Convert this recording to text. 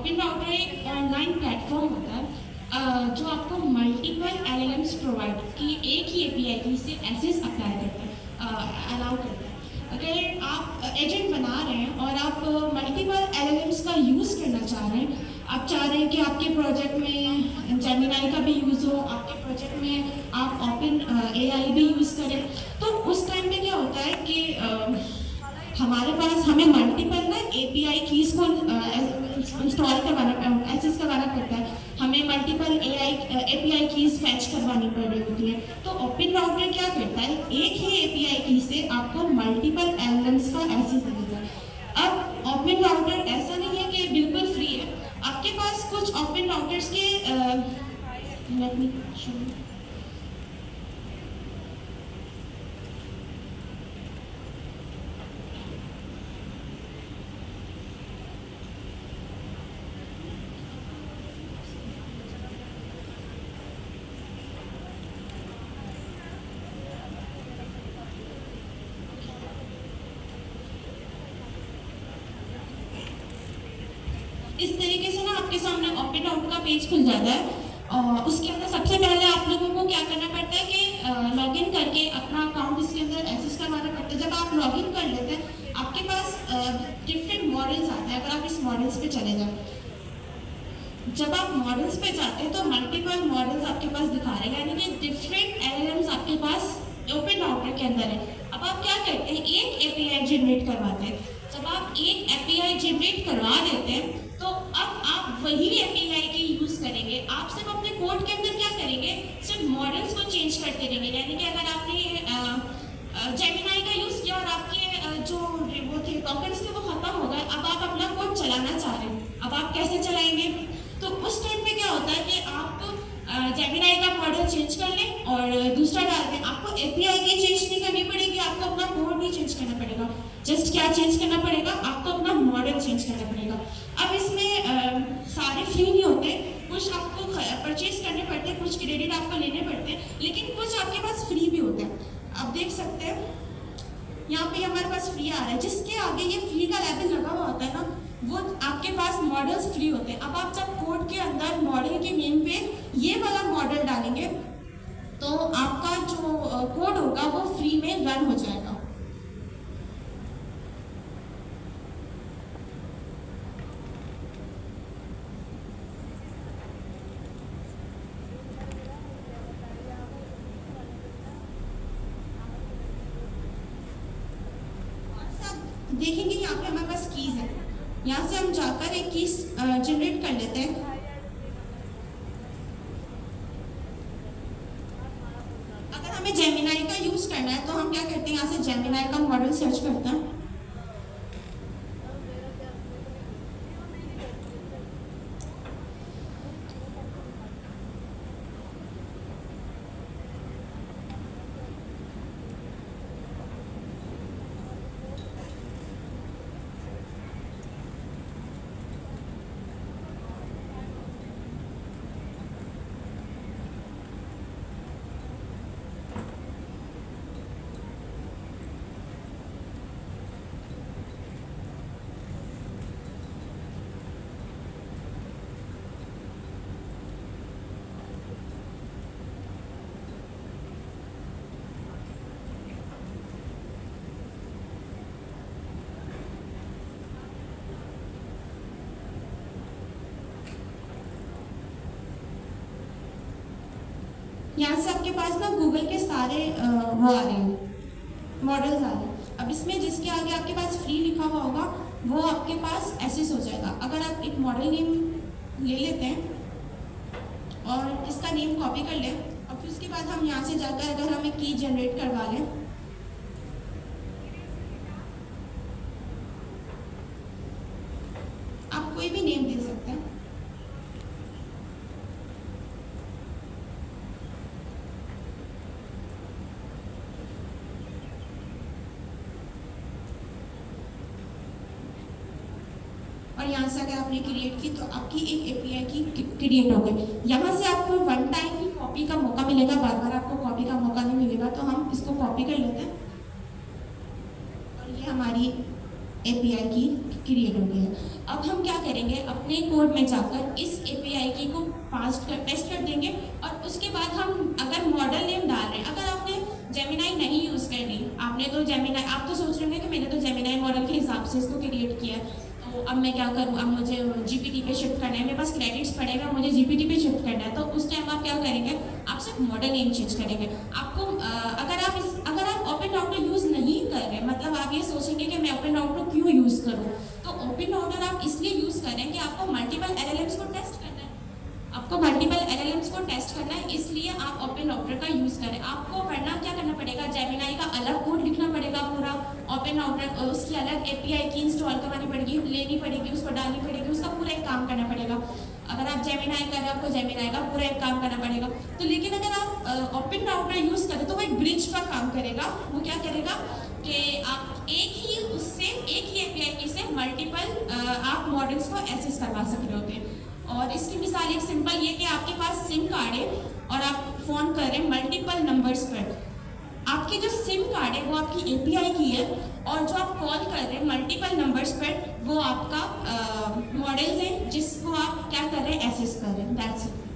Open router एक online platform होता है जो आपको मल्टीपल एलएलएम्स प्रोवाइड कि एक ही एपीआई की से एक्सेस अप्लाई करता है, अलाउ करता है। अगर आप एजेंट बना रहे हैं और आप मल्टीपल एलएलएम्स का यूज़ करना चाह रहे हैं, आप चाह रहे हैं कि आपके प्रोजेक्ट में जेमिनाई का भी यूज़ हो, आपके प्रोजेक्ट में आप ओपन एआई भी यूज़ करें, तो उस टाइम पे क्या होता है कि हमारे पास हमें मल्टीपल ना एपीआई कीज़ को इंस्टॉल करवाना एक्सेस करवाना पड़ता है, हमें मल्टीपल एपीआई कीज़ फैच करवानी पड़ रही होती है। तो ओपन राउटर क्या करता है, एक ही एपीआई की से आपको मल्टीपल एलएलएम्स का एक्सेस देता है। अब ओपन राउटर ऐसा नहीं है कि बिल्कुल फ्री है, आपके पास कुछ ओपन राउटर्स के लेट मी शो यू। इस तरीके से ना आपके सामने ओपन राउटर का पेज खुल जाता है और उसके अंदर सबसे पहले आप लोगों को क्या करना पड़ता है कि लॉगिन करके अपना अकाउंट इसके अंदर एक्सेस करवाना पड़ता है। जब आप लॉगिन कर लेते हैं आपके पास डिफरेंट मॉडल्स आते हैं। अगर आप इस मॉडल्स पे चले जाएं, जब आप मॉडल्स पे जाते हैं तो मल्टीपल मॉडल्स आपके पास दिखा रहे हैं, यानी कि डिफरेंट एलएलएम्स आपके पास ओपन राउटर के अंदर है। अब आप क्या करते हैं, एक एपीआई जनरेट करवाते हैं। जब आप एक एपीआई जनरेट करवा देते हैं तो अब आप वही एपीआई की यूज़ करेंगे। आप सिर्फ अपने कोड के अंदर क्या करेंगे, सिर्फ मॉडल्स को चेंज करते रहेंगे। यानी कि अगर आपने जेमिनाई का यूज़ किया और आपके जो वो थे टोकन्स थे वो खत्म हो गए, अब आप अपना कोड चलाना चाह रहे हैं, अब आप कैसे चलाएंगे? तो उस टाइम पे क्या होता है कि आप जेमिनाई का मॉडल चेंज कर लें और दूसरा डाल दें। आपको एपीआई की चेंज नहीं करनी पड़ेगी, आपको अपना कोड नहीं चेंज करना पड़ेगा। जस्ट क्या चेंज करना पड़ेगा, आपको अपना मॉडल चेंज करना पड़ेगा। अब इसमें सारे फ्री नहीं होते, कुछ आपको परचेज करने पड़ते हैं, कुछ क्रेडिट आपको लेने पड़ते हैं, लेकिन कुछ आपके पास फ्री भी होते हैं। आप देख सकते हैं यहाँ पे हमारे पास फ्री आ रहा है, जिसके आगे ये फ्री का लेबल लगा हुआ होता है ना, वो आपके पास मॉडल्स फ्री होते हैं। अब आप जब कोड के अंदर मॉडल के नेम पे ये वाला मॉडल डालेंगे तो आपका जो कोड होगा वो फ्री में रन हो जाएगा। देखेंगे यहाँ पे हमारे पास कीज है, यहाँ से हम जाकर एक कीज जनरेट कर लेते हैं। अगर हमें जेमिनाई का यूज करना है तो हम क्या करते हैं, यहाँ से जेमिनाई का मॉडल सर्च करते हैं। यहाँ से आपके पास ना गूगल के सारे वो आ रहे हैं, मॉडल्स आ रहे हैं। अब इसमें जिसके आगे आपके पास फ्री लिखा हुआ होगा वो आपके पास एक्सेस हो जाएगा। अगर आप एक मॉडल नेम ले लेते हैं और इसका नेम कॉपी कर लें और फिर उसके बाद हम यहाँ से जाकर अगर हम एक की जनरेट करवा लें, आप कोई भी नेम दे सकते हैं। और यहाँ से अगर आपने क्रिएट की तो आपकी एक एपीआई की क्रिएट हो गई। यहाँ से आपको वन टाइम ही कॉपी का मौका मिलेगा, बार बार आपको कॉपी का मौका नहीं मिलेगा। तो हम इसको कॉपी कर लेते हैं और ये हमारी एपीआई की क्रिएट हो गई है। अब हम क्या करेंगे, अपने कोड में जाकर इस एपीआई की को पेस्ट कर देंगे और उसके बाद हम अगर मॉडल नेम डाल रहे हैं, अगर आपने जेमिनाई नहीं यूज़ करनी, आपने तो जेमिनाई, आप तो सोच रहे होंगे कि मैंने तो जेमिनाई मॉडल के हिसाब से इसको क्रिएट किया है, तो अब मैं क्या करूँ, अब मुझे जीपीटी पे शिफ्ट करना है, मेरे पास क्रेडिट्स पड़ेगा, मुझे जीपीटी पे शिफ्ट करना है, तो उस टाइम आप क्या करेंगे, आप सिर्फ मॉडल नेम चेंज करेंगे। आपको अगर आप ओपन राउटर यूज़ नहीं कर रहे, मतलब आप ये सोचेंगे कि मैं ओपन राउटर क्यों यूज़ करूँ, तो ओपन राउटर आप इसलिए यूज़ करें कि आपको मल्टीपल एलएलएम्स को टेस्ट करना है, आपको मल्टीपल एलएलएम्स को टेस्ट करना है, इसलिए आप ओपन राउटर का यूज़ करें। आपको वरना क्या करना पड़ेगा, जेमिनाई का अलग कोड लिखना पड़ेगा पूरा, ओपन राउटर उसकी अलग एपीआई की इंस्टॉल करवानी पड़ेगी, लेनी पड़ेगी, उसको डालनी पड़ेगी, उसका पूरा एक काम करना पड़ेगा। अगर आप जेमिनाई कर रहे हो, आपको जेमिनाई का पूरा एक काम करना पड़ेगा। तो लेकिन अगर आप ओपन राउटर यूज़ करें तो वो एक ब्रिज का काम करेगा। वो क्या करेगा कि आप एक ही एपीआई की से मल्टीपल आप मॉडल्स को एक्सेस करवा सक रहे होते हैं। और इसकी मिसाल एक सिंपल ये कि आपके पास सिम कार्ड है और आप फ़ोन कर रहे हैं मल्टीपल नंबर्स पर, आपकी जो सिम कार्ड है वो आपकी एपीआई की है और जो आप कॉल कर रहे हैं मल्टीपल नंबर्स पर वो आपका मॉडल्स हैं जिसको आप क्या कर रहे हैं, एक्सेस कर रहे हैं। That's it.